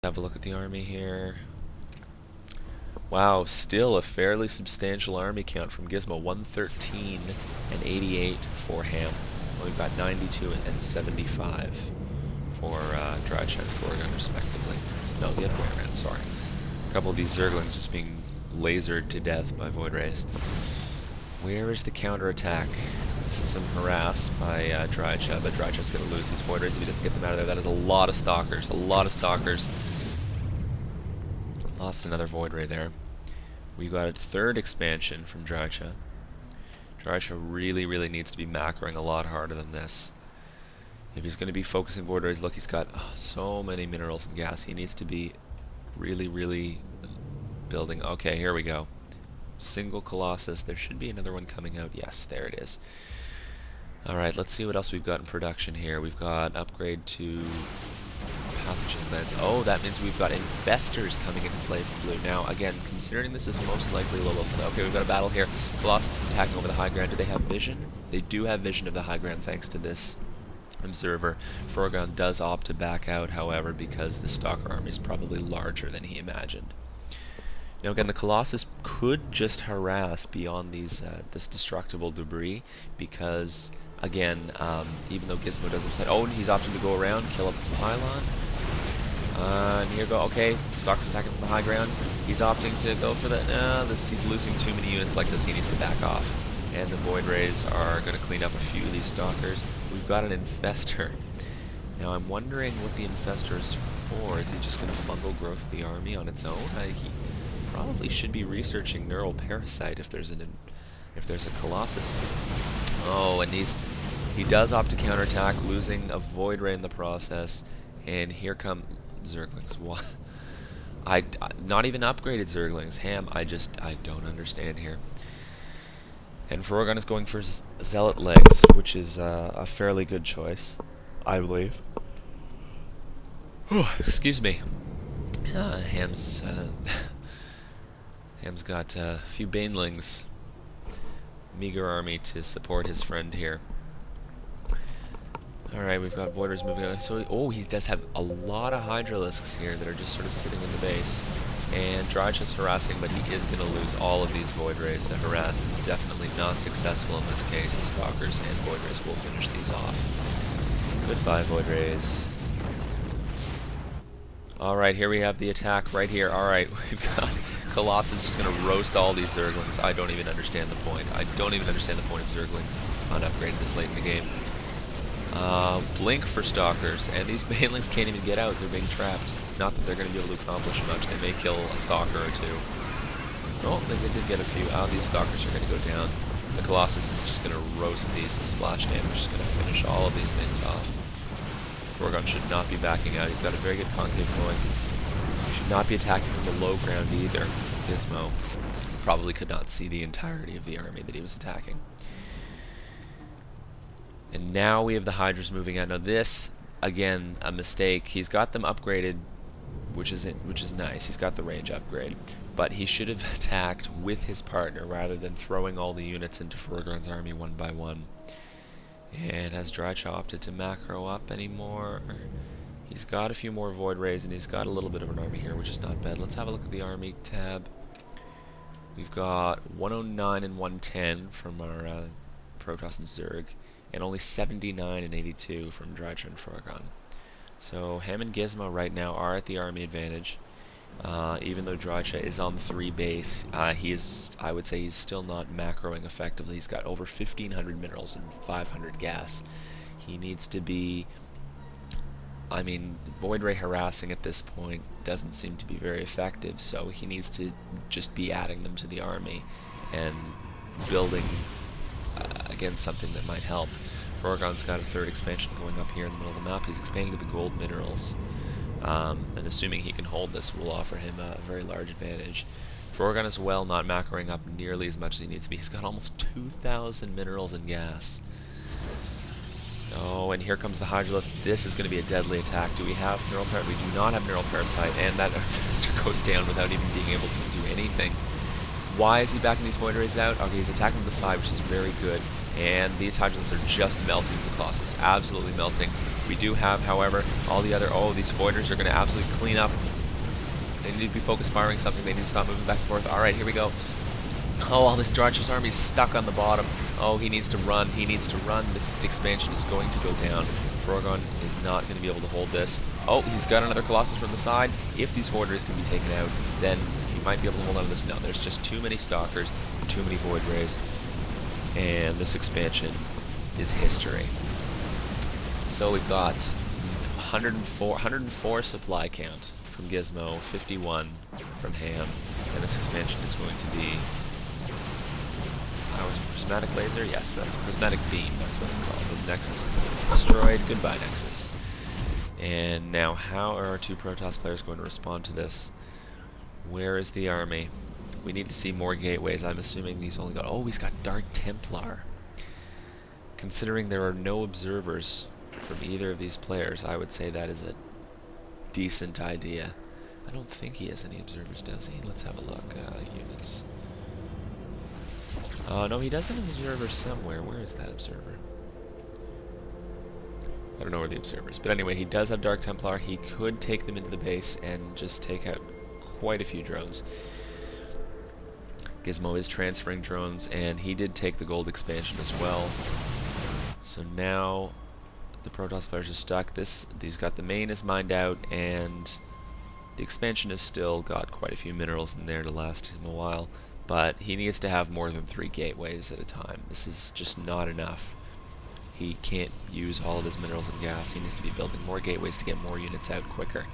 Have a look at the army here. Wow, still a fairly substantial army count from Gizmo. 113 and 88 for Ham. We've got 92 and 75 for Drycha and Foregun, respectively. No, the other way around, sorry. A couple of these Zerglings just being lasered to death by Void Rays. Where is the counterattack? This is some harass by Drycha, but Drycha's going to lose these Void Rays if he doesn't get them out of there. That is a lot of Stalkers. A lot of Stalkers. Lost another Void Ray there. We got a third expansion from Drycha. Drycha really needs to be macroing a lot harder than this. If he's going to be focusing Void Rays, look, he's got so many minerals and gas. He needs to be really building. Okay, here we go. Single Colossus. There should be another one coming out. Yes, there it is. Alright, let's see what else we've got in production here. We've got upgrade to pathogen glands. Oh, that means we've got infestors coming into play for blue. Now, again, considering this is most likely low level. Okay, we've got a battle here. Colossus is attacking over the high ground. Do they have vision? They do have vision of the high ground thanks to this observer. Foreground does opt to back out, however, because the Stalker army is probably larger than he imagined. Now again, the Colossus could just harass beyond these this destructible debris, because again, even though Gizmo doesn't say, oh, and he's opting to go around, kill up the pylon. And here go. Okay, Stalker's attacking from the high ground. He's opting to go for the. He's losing too many units like this. He needs to back off. And the Void Rays are going to clean up a few of these Stalkers. We've got an Infestor. Now I'm wondering what the Infestor is for. Is he just going to fungal growth the army on its own? He probably should be researching Neural Parasite if there's a Colossus. Oh, and he does opt to counterattack, losing a Void Ray in the process. And here come Zerglings. What? Not even upgraded Zerglings. Ham, I don't understand here. And Foregun is going for Zealot Legs, which is a fairly good choice, I believe. Excuse me. Ham's got a few Banelings. Meager army to support his friend here. Alright, we've got Voiders moving on. So, oh, he does have a lot of Hydralisks here that are just sort of sitting in the base. And Drycha's harassing, but he is going to lose all of these Void Rays. The harass is definitely not successful in this case. The Stalkers and Void Rays will finish these off. Goodbye, Void Rays. Alright, here we have the attack right here. Alright, we've got Colossus just going to roast all these Zerglings. I don't even understand the point. I don't even understand the point of Zerglings unupgraded this late in the game. Blink for Stalkers, and these Banelings can't even get out. They're being trapped. Not that they're going to be able to accomplish much. They may kill a Stalker or two. Oh, they did get a few. These Stalkers are going to go down. The Colossus is just going to roast these. The splash damage is going to finish all of these things off. Foregun should not be backing out. He's got a very good concave going. He should not be attacking from the low ground either. Gizmo probably could not see the entirety of the army that he was attacking. And now we have the Hydras moving out. Now this, again, a mistake. He's got them upgraded, which is nice. He's got the range upgrade. But he should have attacked with his partner rather than throwing all the units into Foreground's army one by one. And has Drycha opted to macro up anymore? He's got a few more Void Rays, and he's got a little bit of an army here, which is not bad. Let's have a look at the army tab. We've got 109 and 110 from our Protoss and Zerg, and only 79 and 82 from Drycha and Foregun. So Ham and Gizmo right now are at the army advantage. Even though Drycha is on the 3 base, I would say he's still not macroing effectively. He's got over 1,500 minerals and 500 gas. He needs to be... I mean, Void Ray harassing at this point doesn't seem to be very effective, so he needs to just be adding them to the army and building against something that might help. Foregun's got a 3rd expansion going up here in the middle of the map. He's expanding to the gold minerals. And assuming he can hold this will offer him a very large advantage. Foregun as well, not macroing up nearly as much as he needs to be. He's got almost 2,000 minerals and gas. Oh, and here comes the Hydralisk. This is going to be a deadly attack. Do we have Neural Parasite? We do not have Neural Parasite, and that Infestor goes down without even being able to do anything. Why is he backing these Void Rays out? Okay, he's attacking from the side, which is very good. And these Hydralisks are just melting the Colossus. Absolutely melting. We do have, however, all the other... Oh, these Voiders are going to absolutely clean up They need to be focused firing something. They need to stop moving back and forth. Alright, here we go. Oh, all this Dracha's army is stuck on the bottom. Oh, he needs to run. He needs to run. This expansion is going to go down. Frogon is not going to be able to hold this. Oh, he's got another Colossus from the side. If these Void Rays can be taken out, then he might be able to hold on to this. No, there's just too many Stalkers, too many Void Rays, and this expansion is history. So we've got 104 supply count from Gizmo, 51 from Ham, and this expansion is going to be... was it Prismatic Laser? Yes, that's a Prismatic Beam, that's what it's called. This Nexus is going to be destroyed. Goodbye, Nexus. And now, how are our two Protoss players going to respond to this? Where is the army? We need to see more gateways. I'm assuming he's only got... Oh, he's got Dark Templar. Considering there are no observers from either of these players, I would say that is a decent idea. I don't think he has any observers, does he? Let's have a look. Units. No, he does have an observer somewhere. Where is that observer? I don't know where the observer is. But anyway, he does have Dark Templar. He could take them into the base and just take out quite a few drones. Gizmo is transferring drones, and he did take the gold expansion as well. So now the Protoss players are stuck. He's got the main is mined out, and the expansion has still got quite a few minerals in there to last him a while. But he needs to have more than 3 gateways at a time. This is just not enough. He can't use all of his minerals and gas. He needs to be building more gateways to get more units out quicker.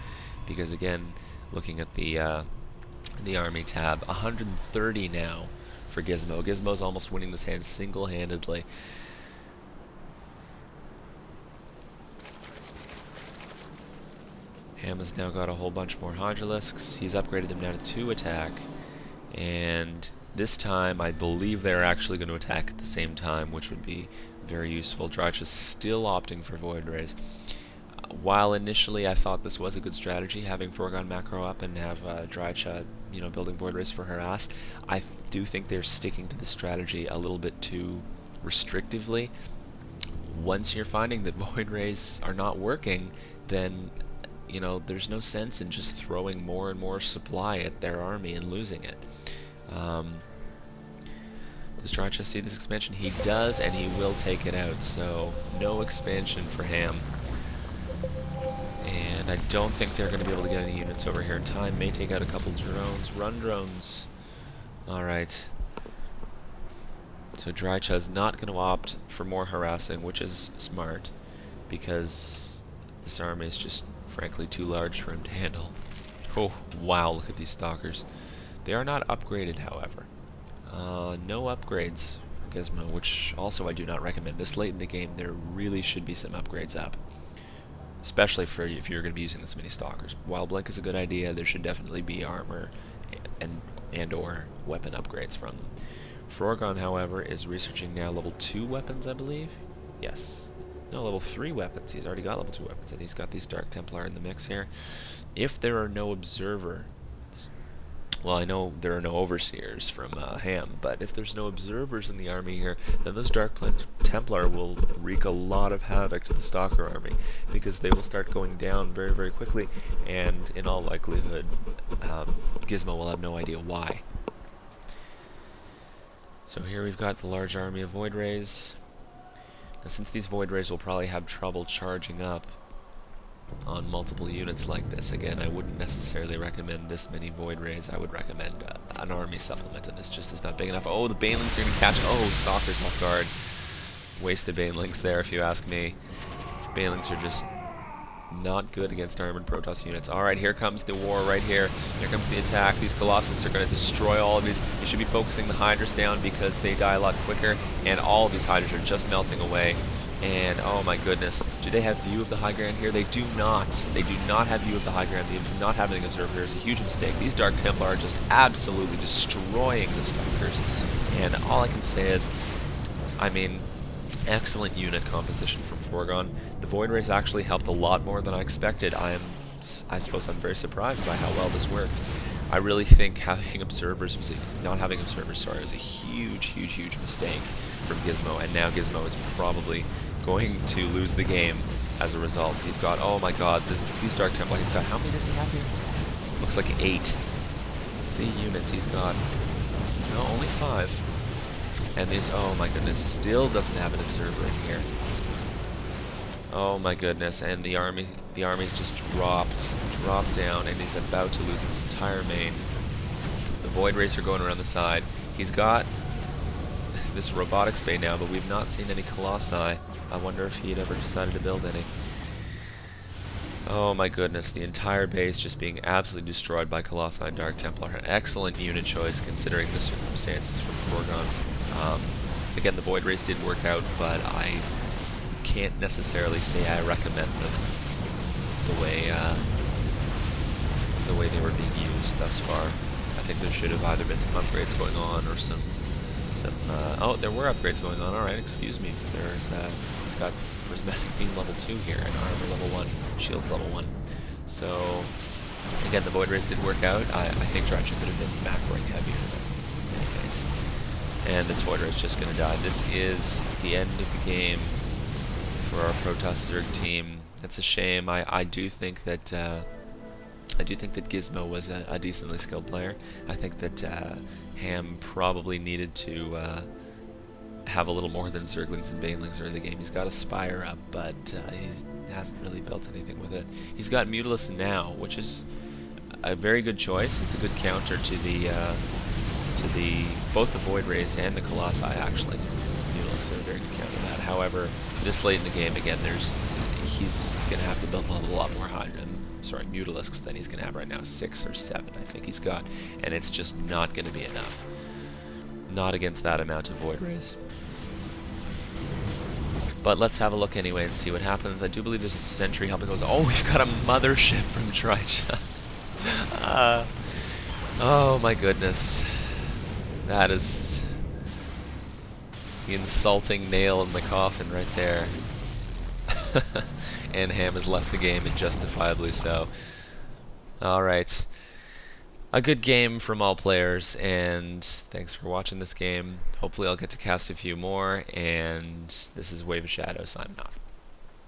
Because again, looking at the army tab, 130 now for Gizmo. Gizmo's almost winning this hand single-handedly. Ham has now got a whole bunch more Hydralisks. He's upgraded them now to 2 attack. And this time, I believe they're actually going to attack at the same time, which would be very useful. Dracha's still opting for Void Rays. While initially I thought this was a good strategy, having Frogon macro up and have Dracha, building Void Rays for harass, I do think they're sticking to the strategy a little bit too restrictively. Once you're finding that Void Rays are not working, then there's no sense in just throwing more and more supply at their army and losing it. Does Dracha see this expansion? He does, and he will take it out, so no expansion for Ham. And I don't think they're going to be able to get any units over here in time. May take out a couple drones. Run drones. Alright. So Dracha is not going to opt for more harassing, which is smart, because this army is just frankly too large for him to handle. Oh, wow, look at these Stalkers. They are not upgraded, however. No upgrades for Gizmo, which also I do not recommend. This late in the game, there really should be some upgrades up. Especially for if you're going to be using this many Stalkers. While Blink is a good idea, there should definitely be armor and or weapon upgrades from them. Frogon, however, is researching now level 2 weapons, I believe. Yes. No, level 3 weapons. He's already got level 2 weapons, and he's got these Dark Templar in the mix here. If there are no observers, well, I know there are no overseers from Ham, but if there's no observers in the army here, then those Dark Templar will wreak a lot of havoc to the Stalker army, because they will start going down very, very quickly, and in all likelihood, Gizmo will have no idea why. So here we've got the large army of Void Rays. Now, since these Void Rays will probably have trouble charging up on multiple units like this, again, I wouldn't necessarily recommend this many Void Rays. I would recommend an army supplement, and this just is not big enough. Oh, the Banelings are going to catch... Oh, Stalkers off guard. Wasted Banelings there, if you ask me. Banelings are just not good against armored Protoss units. Alright, here comes the war right here. Here comes the attack. These Colossus are going to destroy all of these. You should be focusing the Hydras down because they die a lot quicker, and all of these Hydras are just melting away. And, oh my goodness, do they have view of the high ground here? They do not. They do not have view of the high ground. They do not have any observer here. It's a huge mistake. These Dark Templar are just absolutely destroying the Stalkers. And all I can say is, I mean, excellent unit composition from Frogon. The Void Rays actually helped a lot more than I expected. I suppose I'm very surprised by how well this worked. I really think having observers not having observers, was a huge, huge, huge mistake from Gizmo, and now Gizmo is probably going to lose the game as a result. He's got, oh my god, these Dark Templar, he's got, how many does he have here? looks like 8. Let's see units he's got. No, only 5. And these, oh my goodness, still doesn't have an observer in here. Oh my goodness, and the army's just dropped down, and he's about to lose his entire main. The Void Racer going around the side. He's got this robotics bay now, but we've not seen any Colossi. I wonder if he'd ever decided to build any. Oh my goodness, the entire base just being absolutely destroyed by Colossi and Dark Templar. An excellent unit choice considering the circumstances from foregone. Again, the Void Race did work out, but I can't necessarily say I recommend them the way they were being used thus far. I think there should have either been some upgrades going on or some oh, there were upgrades going on. Alright, excuse me. There's he's got prismatic beam level 2 here and armor level 1, shields level 1. So again, the Void Race did work out. I think Dracha could have been macroing heavier in any case. And this Void Race is just gonna die. This is the end of the game for our Protoss Zerg team. It's a shame. I do think that Gizmo was a decently skilled player. I think that Ham probably needed to have a little more than Zerglings and Banelings early in the game. He's got a Spire up, but he hasn't really built anything with it. He's got Mutalisk now, which is a very good choice. It's a good counter to both the Void Rays and the Colossi, actually. Mutalisks are a very good counter to that. However, this late in the game, again, he's going to have to build a lot more Mutalisks than he's going to have right now. 6 or 7, I think he's got. And it's just not going to be enough. Not against that amount of Void Rays. But let's have a look anyway and see what happens. I do believe there's a sentry helping us. Oh, we've got a mothership from Dracha. Oh my goodness. That is the insulting nail in the coffin right there. And Ham has left the game, and justifiably so. Alright. A good game from all players, and thanks for watching this game. Hopefully I'll get to cast a few more, and this is Wave of Shadow signing off.